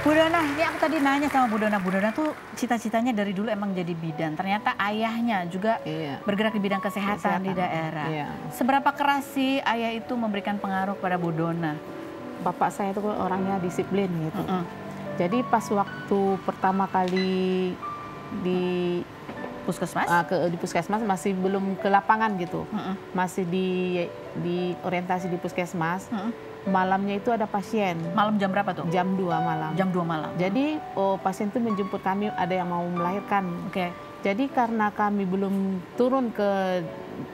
Bu Dona, ini aku tadi nanya sama Bu Dona. Bu Dona tuh cita-citanya dari dulu emang jadi bidan. Ternyata ayahnya juga bergerak di bidang kesehatan di daerah. Iya. Seberapa keras sih ayah itu memberikan pengaruh pada Bu Dona? Bapak saya itu orangnya disiplin gitu. Jadi pas waktu pertama kali di Puskesmas? Di puskesmas masih belum ke lapangan gitu. Masih di orientasi di puskesmas. Malamnya itu ada pasien. Malam jam berapa tuh? Jam 2 malam. Jam 2 malam. Jadi pasien itu menjemput kami, ada yang mau melahirkan. Oke. Jadi karena kami belum turun ke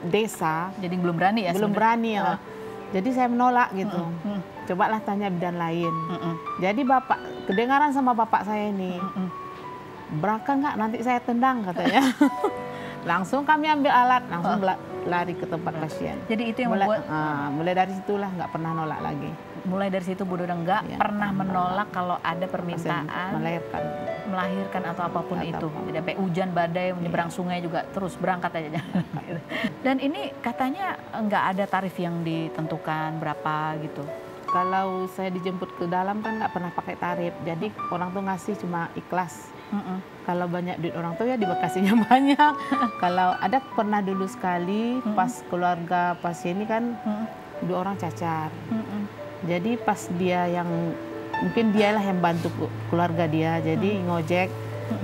desa, jadi belum berani ya? Belum berani ya. Jadi saya menolak gitu. Cobalah tanya bidan lain. Jadi bapak, kedengaran sama bapak saya ini. Berangkat nggak? Nanti saya tendang katanya. Langsung kami ambil alat, langsung lari ke tempat pasien. Jadi itu yang membuat mulai dari situlah nggak pernah nolak lagi. Mulai dari situ Bu Dona nggak pernah menolak kalau ada permintaan melahirkan atau apapun itu. Jadi sampai hujan badai menyeberang sungai juga terus berangkat aja. Dan ini katanya nggak ada tarif yang ditentukan berapa gitu. Kalau saya dijemput ke dalam kan nggak pernah pakai tarif. Jadi orang tuh ngasih cuma ikhlas. Kalau banyak duit orang tua ya dikasihnya banyak. Kalau ada pernah dulu sekali pas keluarga pasien ini kan 2 orang cacar. Jadi pas dia yang mungkin dialah yang bantu keluarga dia. Jadi ngojek.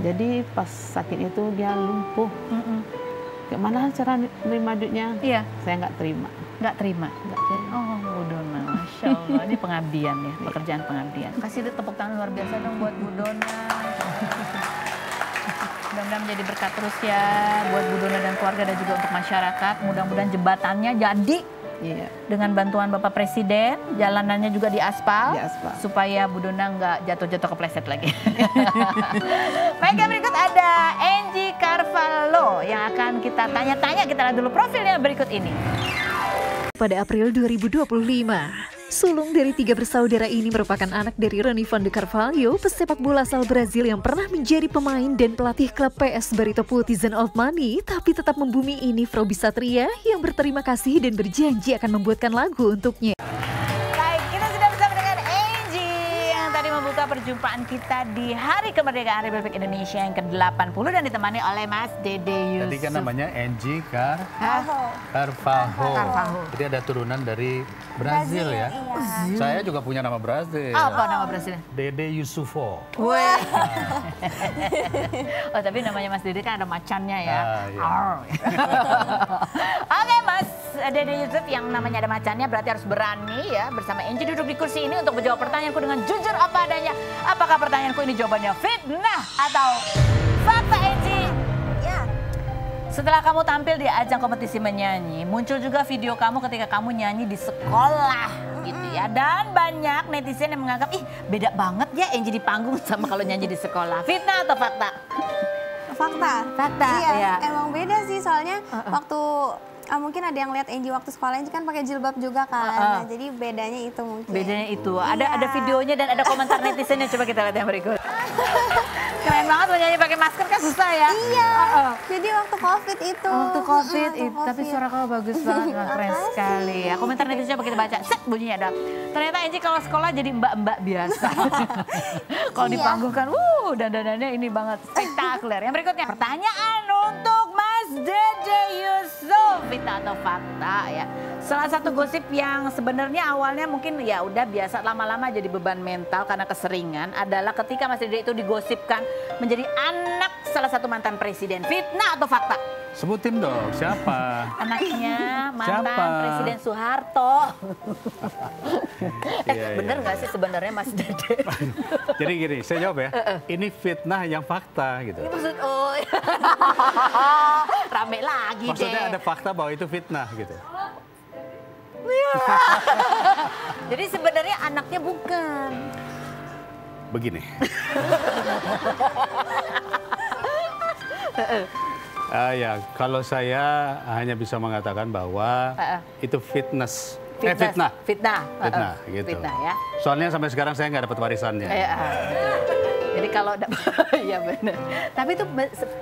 Jadi pas sakit itu dia lumpuh. Gimana cara nerima duitnya? Iya. Saya nggak terima. Nggak terima? Oh Bu Dona, Masya Allah. Ini pengabdian ya, pekerjaan pengabdian. Kasih tepuk tangan luar biasa dong buat Bu Dona. Mudah-mudahan menjadi berkat terus ya buat Bu Dona dan keluarga dan juga untuk masyarakat. Mudah-mudahan jembatannya jadi dengan bantuan Bapak Presiden, jalanannya juga diaspal, supaya Bu Dona nggak jatuh-jatuh kepleset lagi. Baik, yang berikut ada Angie Carvalho yang akan kita tanya-tanya. Kita lihat dulu profilnya berikut ini. Pada April 2025, sulung dari 3 bersaudara ini merupakan anak dari Rony van de Carvalho, pesepak bola asal Brazil yang pernah menjadi pemain dan pelatih klub PS Barito Putizan Old Money, tapi tetap membumi ini Frobi Satria yang berterima kasih dan berjanji akan membuatkan lagu untuknya. Baik, kita sudah bersama dengan Angie yang tadi membuka perjumpaan kita di Hari Kemerdekaan Republik Indonesia yang ke-80 dan ditemani oleh Mas Dede Yusuf. Tadi kan namanya Angie Carvalho. Jadi ada turunan dari Brazil ya. Iya. Saya juga punya nama Brazil. Apa nama Brazilnya? Dede Yusufo. Wah. Oh, tapi namanya Mas Dede kan ada macannya ya. Iya. Oke, Mas Dede Yusuf yang namanya ada macannya berarti harus berani ya bersama Angie duduk di kursi ini untuk menjawab pertanyaanku dengan jujur apa adanya. Apakah pertanyaanku ini jawabannya fitnah atau fakta, Angie? Ya. Setelah kamu tampil di ajang kompetisi menyanyi, muncul juga video kamu ketika kamu nyanyi di sekolah gitu ya. Dan banyak netizen yang menganggap, ih beda banget ya Angie di panggung sama kalau nyanyi di sekolah. Fitnah atau fakta? Fakta. Fakta, iya. Emang beda sih soalnya waktu mungkin ada yang lihat Angie waktu sekolah Angie kan pakai jilbab juga kan. Nah, jadi bedanya itu mungkin. Bedanya itu. Ada videonya dan ada komentar netizennya. Coba kita lihat yang berikut. Keren banget menyanyi pakai masker kan susah ya. Iya. Jadi waktu COVID itu. Waktu COVID itu. Tapi suara kamu bagus banget. Keren sekali ya. Komentar netizen coba kita baca. Set bunyinya ada. Ternyata Angie kalau sekolah jadi mbak-mbak biasa. Kalau di panggung kan dandanannya ini banget spektakuler. Yang berikutnya pertanyaan untuk Mas Dede Yusuf. Fitnah atau fakta ya. Salah satu gosip yang sebenarnya awalnya mungkin ya udah biasa, lama-lama jadi beban mental karena keseringan adalah ketika Mas Dede itu digosipkan menjadi anak salah satu mantan presiden. Fitnah atau fakta? Sebutin dong, siapa? Anaknya mantan Siapa? Presiden Soeharto. Bener nggak sih sebenarnya Mas Dede? Jadi gini, saya jawab ya. Ini fitnah yang fakta gitu. Ini maksud, rame lagi deh. Maksudnya ada fakta bahwa itu fitnah gitu. Jadi sebenarnya anaknya bukan. Begini. Ya, kalau saya hanya bisa mengatakan bahwa itu fitnah gitu. Fitnah ya. Soalnya sampai sekarang saya nggak dapat warisannya. Jadi kalau ya benar. Tapi itu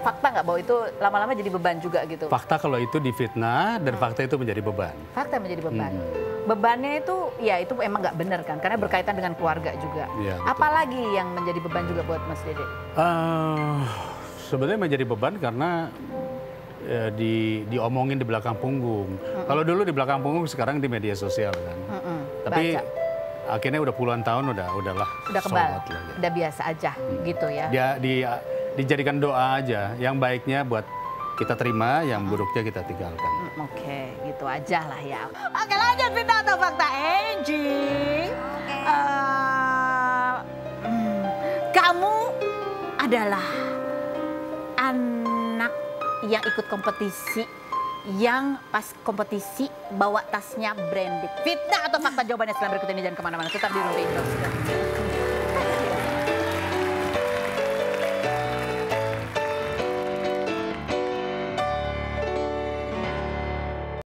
fakta nggak bahwa itu lama-lama jadi beban juga gitu? Fakta kalau itu difitnah dan fakta itu menjadi beban. Fakta menjadi beban. bebannya itu ya itu emang nggak benar kan, karena berkaitan dengan keluarga juga. Iya, betul. Apalagi yang menjadi beban juga buat Mas Dede? Sebenarnya menjadi beban karena diomongin di belakang punggung. Kalau dulu di belakang punggung, sekarang di media sosial kan. Tapi Baca. akhirnya udah puluhan tahun udahlah. Udah kebal, so what lah, gitu. udah biasa aja gitu ya. Dijadikan doa aja. Yang baiknya buat kita terima, yang buruknya kita tinggalkan. Oke, gitu aja lah ya. Oke, lanjut Fitnah atau fakta Angie. Oke. Kamu adalah anak yang ikut kompetisi, yang pas kompetisi bawa tasnya branded. Fitnah atau fakta, jawabannya setelah berikut ini, jangan kemana-mana, tetap di Rumpi Indo.